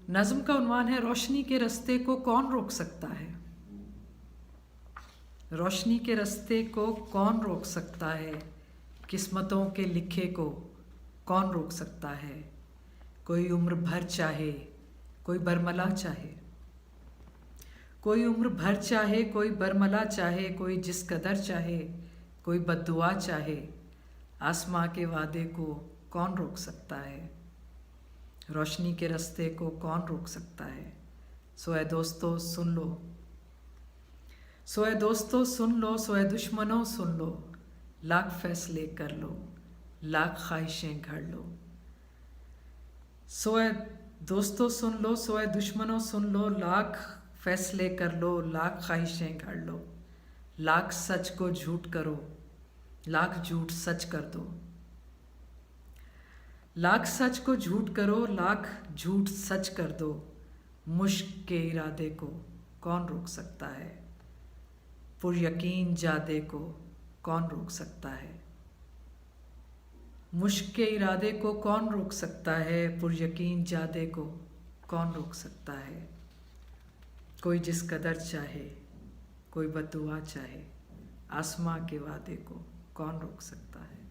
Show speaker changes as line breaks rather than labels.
नज़्म का उन्वान है रोशनी के रास्ते को कौन रोक सकता है। रोशनी के रास्ते को कौन रोक सकता है, किस्मतों के लिखे को कौन रोक सकता है। कोई उम्र भर चाहे, कोई बरमला चाहे, कोई उम्र भर चाहे, कोई बरमला चाहे, कोई जिस कदर चाहे, कोई बद्दुआ चाहे, आसमां के वादे को कौन रोक सकता है। रोशनी के रास्ते को कौन रोक सकता है। सो ऐ दोस्तों सुन लो, सो ऐ दोस्तों सुन लो, सो ऐ दुश्मनों सुन लो, लाख फैसले कर लो, लाख ख्वाहिशें घड़ लो। सो ऐ दोस्तों सुन लो, सो ऐ दुश्मनों सुन लो, लाख फैसले कर लो, लाख ख्वाहिशें घड़ लो। लाख सच को झूठ करो, लाख झूठ सच कर दो। लाख सच को झूठ करो, लाख झूठ सच कर दो। मुश्क के इरादे को कौन रोक सकता है, पुर यकीन जादे को कौन रोक सकता है। मुश्क के इरादे को कौन रोक सकता है, पुर यकीन जादे को कौन रोक सकता है। कोई जिस कदर चाहे, कोई बद्दुआ चाहे, आसमां के वादे को कौन रोक सकता है।